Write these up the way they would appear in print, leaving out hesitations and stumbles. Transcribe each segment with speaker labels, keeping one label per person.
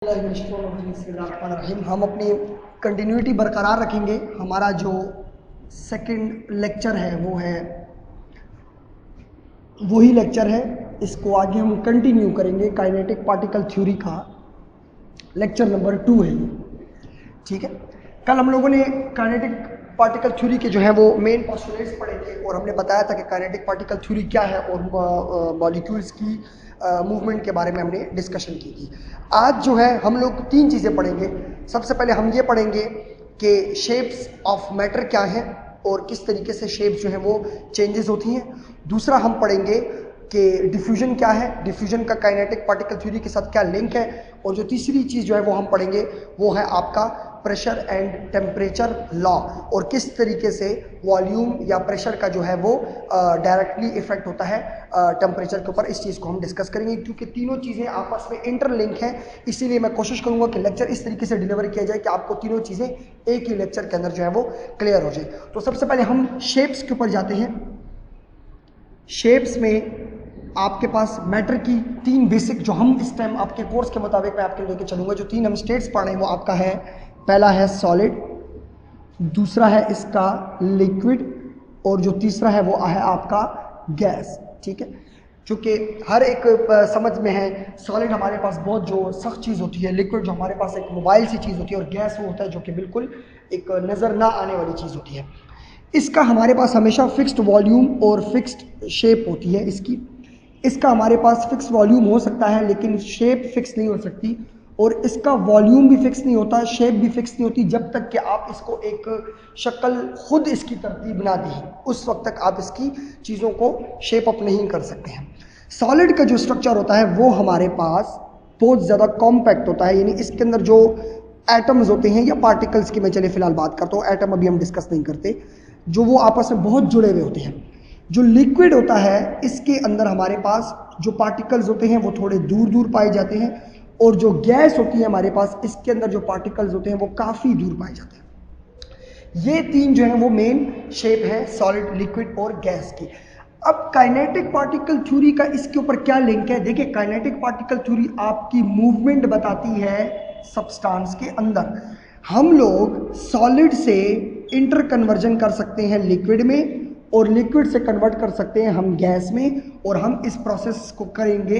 Speaker 1: हम अपनी कंटिन्यूटी बरकरार रखेंगे। हमारा जो सेकंड लेक्चर है वो है वही लेक्चर है, इसको आगे हम कंटिन्यू करेंगे। काइनेटिक पार्टिकल थ्योरी का लेक्चर नंबर 2 है ये, ठीक है। कल हम लोगों ने काइनेटिक पार्टिकल थ्योरी के जो है वो मेन पोस्टुलेट्स पढ़े थे और हमने बताया था कि काइनेटिक पार्टिकल थ्योरी क्या है और मॉलिक्यूल्स की मूवमेंट के बारे में हमने डिस्कशन की थी। आज जो है हम लोग 3 चीज़ें पढ़ेंगे। सबसे पहले हम ये पढ़ेंगे कि शेप्स ऑफ मैटर क्या है और किस तरीके से शेप्स जो है वो चेंजेस होती हैं। दूसरा हम पढ़ेंगे कि डिफ्यूजन क्या है, डिफ्यूजन का काइनेटिक पार्टिकल थ्योरी के साथ क्या लिंक है। और जो तीसरी चीज़ जो है वो हम पढ़ेंगे वो है आपका प्रेशर एंड टेम्परेचर लॉ और किस तरीके से वॉल्यूम या प्रेशर का जो है वो डायरेक्टली इफेक्ट होता है टेम्परेचर के ऊपर। इस चीज़ को हम डिस्कस करेंगे क्योंकि तीनों चीज़ें आपस में इंटरलिंक हैं। इसीलिए मैं कोशिश करूंगा कि लेक्चर इस तरीके से डिलीवर किया जाए कि आपको तीनों चीज़ें एक ही लेक्चर के अंदर जो है वो क्लियर हो जाए। तो सबसे पहले हम शेप्स के ऊपर जाते हैं। शेप्स में आपके पास मैटर की 3 बेसिक, जो हम इस टाइम आपके कोर्स के मुताबिक मैं आपके लेके चलूंगा, जो 3 हम स्टेट्स पढ़ रहे हैं वो आपका है, पहला है सॉलिड, दूसरा है इसका लिक्विड और जो तीसरा है वो है आपका गैस, ठीक है। चूँकि हर एक समझ में है, सॉलिड हमारे पास बहुत जो सख्त चीज़ होती है, लिक्विड जो हमारे पास एक मोबाइल सी चीज़ होती है और गैस वो होता है जो कि बिल्कुल एक नज़र ना आने वाली चीज़ होती है। इसका हमारे पास हमेशा फिक्स्ड वॉल्यूम और फिक्स्ड शेप होती है इसका हमारे पास फिक्स वॉल्यूम हो सकता है लेकिन शेप फिक्स नहीं हो सकती, और इसका वॉल्यूम भी फिक्स नहीं होता, शेप भी फिक्स नहीं होती जब तक कि आप इसको एक शक्ल खुद इसकी तरतीब ना दें, उस वक्त तक आप इसकी चीज़ों को शेप अप नहीं कर सकते हैं। सॉलिड का जो स्ट्रक्चर होता है वो हमारे पास बहुत ज़्यादा कॉम्पैक्ट होता है, यानी इसके अंदर जो एटम्स होते हैं या पार्टिकल्स की मैं चलिए फिलहाल बात करता हूँ, एटम अभी हम डिस्कस नहीं करते, जो वो आपस में बहुत जुड़े हुए होते हैं। जो लिक्विड होता है इसके अंदर हमारे पास जो पार्टिकल्स होते हैं वो थोड़े दूर दूर पाए जाते हैं, और जो गैस होती है हमारे पास इसके अंदर जो पार्टिकल्स होते हैं वो काफ़ी दूर पाए जाते हैं। ये 3 जो है वो मेन शेप है सॉलिड, लिक्विड और गैस की। अब काइनेटिक पार्टिकल थ्योरी का इसके ऊपर क्या लिंक है? देखिए, काइनेटिक पार्टिकल थ्योरी आपकी मूवमेंट बताती है सब्सटेंस के अंदर। हम लोग सॉलिड से इंटर कन्वर्जन कर सकते हैं लिक्विड में और लिक्विड से कन्वर्ट कर सकते हैं हम गैस में, और हम इस प्रोसेस को करेंगे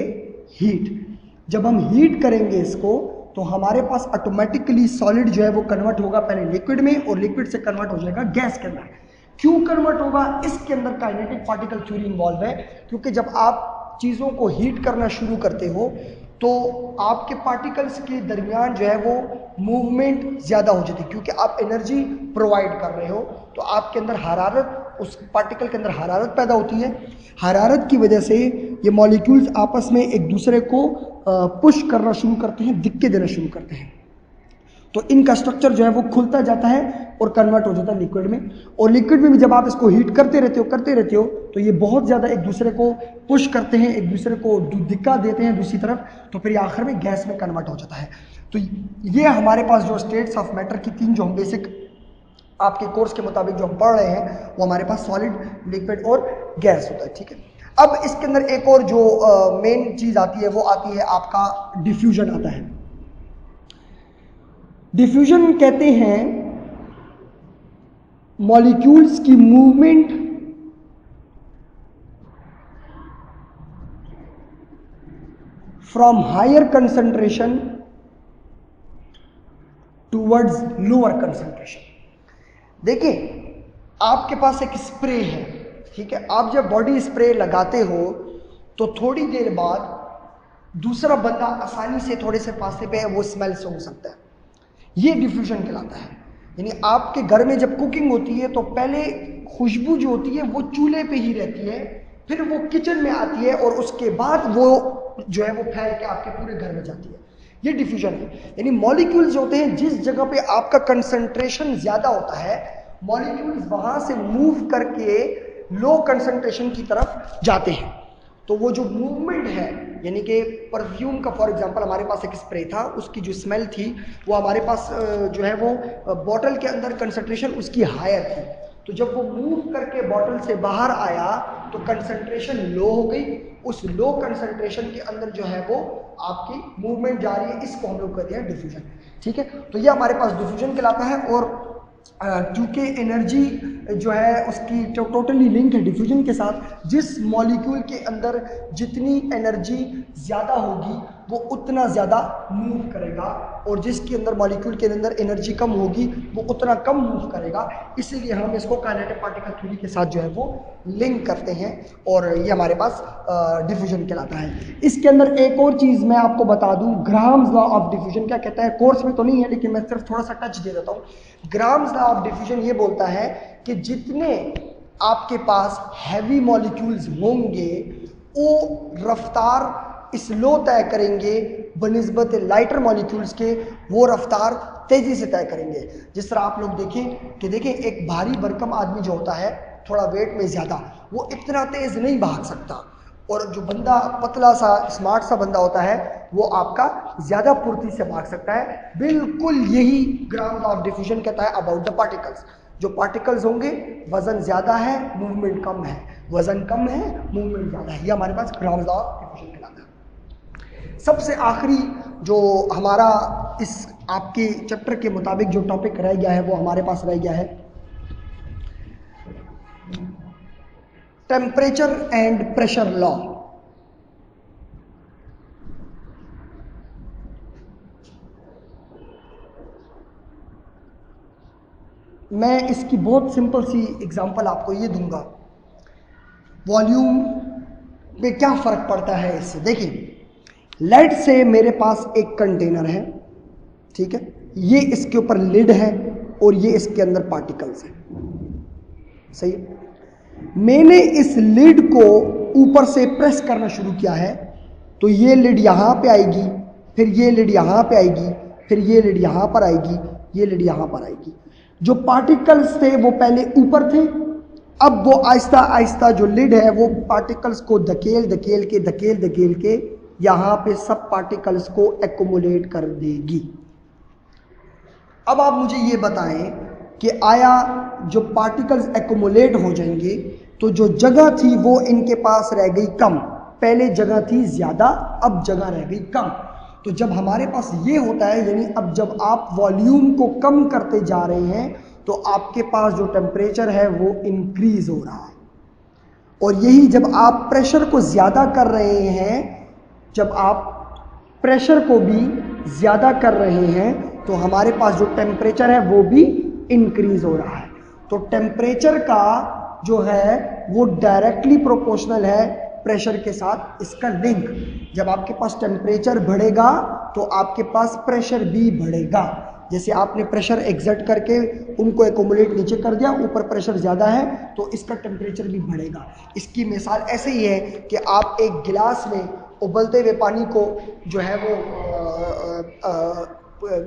Speaker 1: हीट। जब हम हीट करेंगे इसको तो हमारे पास ऑटोमेटिकली सॉलिड जो है वो कन्वर्ट होगा पहले लिक्विड में और लिक्विड से कन्वर्ट हो जाएगा गैस के अंदर। क्यों कन्वर्ट होगा? इसके अंदर काइनेटिक पार्टिकल थ्योरी इन्वॉल्व है, क्योंकि जब आप चीज़ों को हीट करना शुरू करते हो तो आपके पार्टिकल्स के दरमियान जो है वो मूवमेंट ज़्यादा हो जाती है, क्योंकि आप एनर्जी प्रोवाइड कर रहे हो तो आपके अंदर हरारत, उस पार्टिकल के अंदर हरारत पैदा होती है। हरारत की वजह से ये मॉलिक्यूल्स आपस में एक दूसरे को पुश करना शुरू करते हैं, धक्के देना शुरू करते हैं, तो इनका स्ट्रक्चर जो है वो खुलता जाता है और कन्वर्ट हो जाता है लिक्विड में। और लिक्विड में भी जब आप इसको हीट करते रहते हो तो ये बहुत ज़्यादा एक दूसरे को पुश करते हैं, एक दूसरे को धक्का देते हैं दूसरी तरफ, तो फिर आखिर में गैस में कन्वर्ट हो जाता है। तो ये हमारे पास जो स्टेट्स ऑफ मैटर की 3 जो हम बेसिक आपके कोर्स के मुताबिक जो हम पढ़ रहे हैं वो हमारे पास सॉलिड, लिक्विड और गैस होता है, ठीक है। अब इसके अंदर एक और जो मेन चीज़ आती है वो आती है आपका डिफ्यूजन आता है। डिफ्यूजन कहते हैं मॉलिक्यूल्स की movement from higher concentration towards lower concentration. देखिए, आपके पास एक स्प्रे है, ठीक है। आप जब बॉडी स्प्रे लगाते हो तो थोड़ी देर बाद दूसरा बंदा आसानी से थोड़े से फासले पे वो स्मेल से हो सकता है, ये डिफ्यूजन कहलाता है। यानी आपके घर में जब कुकिंग होती है तो पहले खुशबू जो होती है वो चूल्हे पे ही रहती है, फिर वो किचन में आती है और उसके बाद वो जो है वो फैल के आपके पूरे घर में जाती है, ये डिफ्यूजन है। यानी मॉलिक्यूल्स होते हैं जिस जगह पे आपका कंसंट्रेशन ज़्यादा होता है, मॉलिक्यूल्स वहाँ से मूव करके लो कंसंट्रेशन की तरफ जाते हैं। तो वो जो मूवमेंट है, यानी कि परफ्यूम का फॉर एग्जांपल हमारे पास एक स्प्रे था, उसकी जो स्मेल थी वो हमारे पास जो है वो बॉटल के अंदर कंसंट्रेशन उसकी हायर थी, तो जब वो मूव करके बॉटल से बाहर आया तो कंसंट्रेशन लो हो गई। उस लो कंसंट्रेशन के अंदर जो है वो आपकी मूवमेंट जा रही है, इसको हम लोग कहते हैं डिफ्यूजन। ठीक है, तो ये हमारे पास डिफ्यूजन कहलाता है। और क्योंकि एनर्जी जो है उसकी टोटली लिंक है डिफ्यूजन के साथ, जिस मॉलिक्यूल के अंदर जितनी एनर्जी ज़्यादा होगी वो उतना ज़्यादा मूव करेगा, और जिसके अंदर मॉलिक्यूल के अंदर एनर्जी कम होगी वो उतना कम मूव करेगा। इसीलिए हम इसको काइनेटिक पार्टिकल थ्योरी के साथ जो है वो लिंक करते हैं, और ये हमारे पास डिफ्यूजन कहलाता है। इसके अंदर एक और चीज़ मैं आपको बता दूं, ग्राम्स लॉ ऑफ डिफ्यूजन क्या कहता है, कोर्स में तो नहीं है लेकिन मैं सिर्फ थोड़ा सा टच दे देता हूँ। ग्राम्स लॉ ऑफ डिफ्यूजन ये बोलता है कि जितने आपके पास हैवी मॉलिक्यूल्स होंगे वो रफ्तार स्लो तय करेंगे बनिस्बत लाइटर मॉलिक्यूल्स के, वो रफ्तार तेजी से तय करेंगे। जिस तरह आप लोग देखें एक भारी भरकम आदमी जो होता है थोड़ा वेट में ज़्यादा, वो इतना तेज नहीं भाग सकता, और जो बंदा पतला सा स्मार्ट सा बंदा होता है वो आपका ज़्यादा फुर्ती से भाग सकता है। बिल्कुल यही ग्राम्स ऑफ डिफ्यूजन कहता है अबाउट द पार्टिकल्स। जो पार्टिकल्स होंगे वजन ज़्यादा है मूवमेंट कम है, वजन कम है मूवमेंट ज़्यादा है, ये हमारे पास ग्राम्स ऑफ डिफ्यूजन कहलाता है। सबसे आखिरी जो हमारा इस आपके चैप्टर के मुताबिक जो टॉपिक रह गया है वो हमारे पास रह गया है टेम्परेचर एंड प्रेशर लॉ। मैं इसकी बहुत सिंपल सी एग्जांपल आपको ये दूंगा, वॉल्यूम में क्या फर्क पड़ता है इससे। देखिए, लेट से मेरे पास एक कंटेनर है, ठीक है, ये इसके ऊपर लिड है और ये इसके अंदर पार्टिकल्स हैं, सही है। मैंने इस लिड को ऊपर से प्रेस करना शुरू किया है, तो ये लिड यहाँ पे आएगी, फिर ये लिड यहाँ पे आएगी, फिर ये लिड यहाँ पर आएगी, ये लिड यहाँ पर आएगी। जो पार्टिकल्स थे वो पहले ऊपर थे, अब वो आहिस्ता आहिस्ता जो लिड है वो पार्टिकल्स को धकेल के यहाँ पे सब पार्टिकल्स को एक्युमुलेट कर देगी। अब आप मुझे ये बताएं कि आया जो पार्टिकल्स एक्युमुलेट हो जाएंगे तो जो जगह थी वो इनके पास रह गई कम, पहले जगह थी ज़्यादा अब जगह रह गई कम। तो जब हमारे पास ये होता है, यानी अब जब आप वॉल्यूम को कम करते जा रहे हैं तो आपके पास जो टेम्परेचर है वो इंक्रीज हो रहा है, और यही जब आप प्रेशर को ज़्यादा कर रहे हैं, जब आप प्रेशर को भी ज़्यादा कर रहे हैं तो हमारे पास जो टेम्परेचर है वो भी इंक्रीज हो रहा है। तो टेम्परेचर का जो है वो डायरेक्टली प्रोपोर्शनल है प्रेशर के साथ, इसका लिंक। जब आपके पास टेम्परेचर बढ़ेगा तो आपके पास प्रेशर भी बढ़ेगा। जैसे आपने प्रेशर एग्जर्ट करके उनको एक्युमुलेट नीचे कर दिया, ऊपर प्रेशर ज़्यादा है तो इसका टेम्परेचर भी बढ़ेगा। इसकी मिसाल ऐसे ही है कि आप एक गिलास में उबलते हुए पानी को जो है वो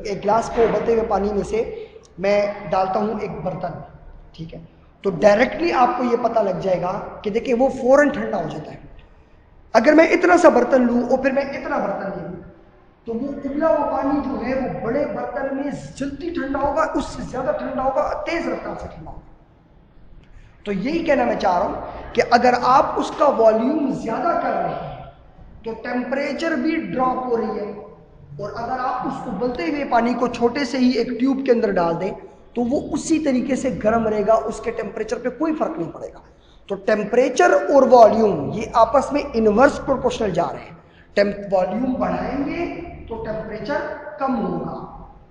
Speaker 1: एक गिलास को उबलते हुए पानी में से मैं डालता हूँ एक बर्तन, ठीक है, तो डायरेक्टली आपको ये पता लग जाएगा कि देखिए वो फौरन ठंडा हो जाता है। अगर मैं इतना सा बर्तन लूँ और फिर मैं इतना बर्तन ले लूँ तो वो उबला हुआ पानी जो है वो बड़े बर्तन में जल्दी ठंडा होगा, उससे ज़्यादा ठंडा होगा, तेज रफ्तार से ठंडा होगा। तो यही कहना मैं चाह रहा हूँ कि अगर आप उसका वॉल्यूम ज़्यादा कर रहे हैं तो टेम्परेचर भी ड्रॉप हो रही है, और अगर आप उस उबलते हुए पानी को छोटे से ही एक ट्यूब के अंदर डाल दें तो वो उसी तरीके से गर्म रहेगा, उसके टेम्परेचर पे कोई फर्क नहीं पड़ेगा। तो टेम्परेचर और वॉल्यूम ये आपस में इनवर्स प्रोपोर्शनल जा रहे हैं। वॉल्यूम बढ़ाएंगे तो टेम्परेचर कम होगा,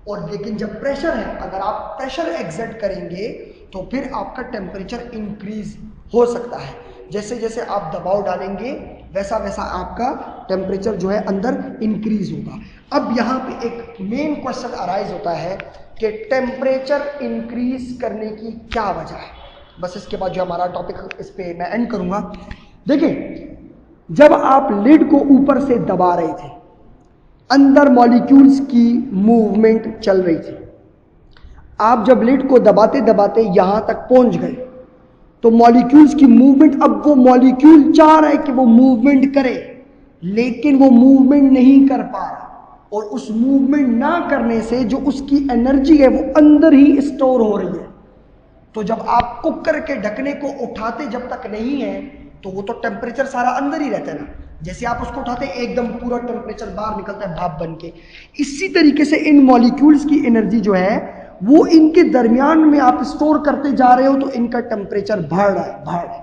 Speaker 1: और लेकिन जब प्रेशर है, अगर आप प्रेशर एग्जर्ट करेंगे तो फिर आपका टेम्परेचर इंक्रीज हो सकता है। जैसे जैसे आप दबाव डालेंगे वैसा वैसा आपका टेम्परेचर जो है अंदर इंक्रीज होगा। अब यहाँ पे एक मेन क्वेश्चन अराइज होता है कि टेम्परेचर इंक्रीज करने की क्या वजह है। बस इसके बाद जो हमारा टॉपिक इस पे मैं एंड करूँगा। देखिए, जब आप लिड को ऊपर से दबा रहे थे, अंदर मॉलिक्यूल्स की मूवमेंट चल रही थी। आप जब लिड को दबाते दबाते यहां तक पहुंच गए तो मॉलिक्यूल्स की मूवमेंट, अब वो मॉलिक्यूल चाह रहा है कि वो मूवमेंट करे लेकिन वो मूवमेंट नहीं कर पा रहा, और उस मूवमेंट ना करने से जो उसकी एनर्जी है वो अंदर ही स्टोर हो रही है। तो जब आप कुकर के ढकने को उठाते जब तक नहीं है तो वो तो टेम्परेचर सारा अंदर ही रहता है ना। जैसे आप उसको उठाते हैं एकदम पूरा टेम्परेचर बाहर निकलता है भाप बन के। इसी तरीके से इन मॉलिक्यूल्स की एनर्जी जो है वो इनके दरमियान में आप स्टोर करते जा रहे हो तो इनका टेम्परेचर बढ़ रहा है, बढ़ रहा है।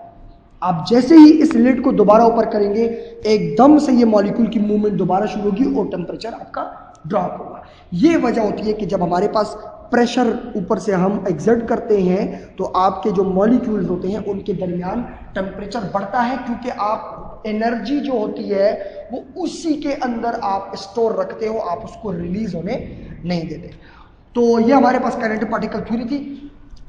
Speaker 1: आप जैसे ही इस लिड को दोबारा ऊपर करेंगे एकदम से ये मॉलिक्यूल की मूवमेंट दोबारा शुरू होगी और टेम्परेचर आपका ड्रॉप होगा। ये वजह होती है कि जब हमारे पास प्रेशर ऊपर से हम एक्सर्ट करते हैं तो आपके जो मॉलिक्यूल्स होते हैं उनके दरमियान टेम्परेचर बढ़ता है, क्योंकि आप एनर्जी जो होती है वो उसी के अंदर आप स्टोर रखते हो, आप उसको रिलीज होने नहीं देते। तो ये हमारे पास काइनेटिक पार्टिकल थ्योरी थी।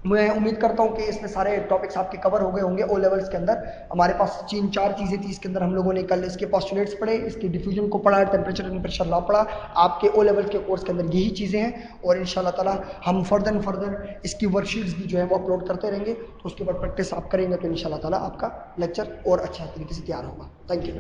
Speaker 1: मैं उम्मीद करता हूँ कि इसमें सारे टॉपिक्स आपके कवर हो गए होंगे। ओ लेवल्स के अंदर हमारे पास 3-4 चीज़ें थी, इसके अंदर हम लोगों ने कल इसके पोस्टुलेट्स पढ़े, इसके डिफ्यूजन को पढ़ा, टेम्परेचर एंड प्रेशर लॉ पढ़ा। आपके ओ लेवल्स के कोर्स के अंदर यही चीज़ें हैं और इंशाल्लाह ताला हम फर्दर इसकी वर्कशीट्स भी जो है वो अपलोड करते रहेंगे। तो उसके बाद प्रैक्टिस आप करेंगे तो इंशाल्लाह ताला आपका लेक्चर और अच्छा तरीके से तैयार होगा। Thank you.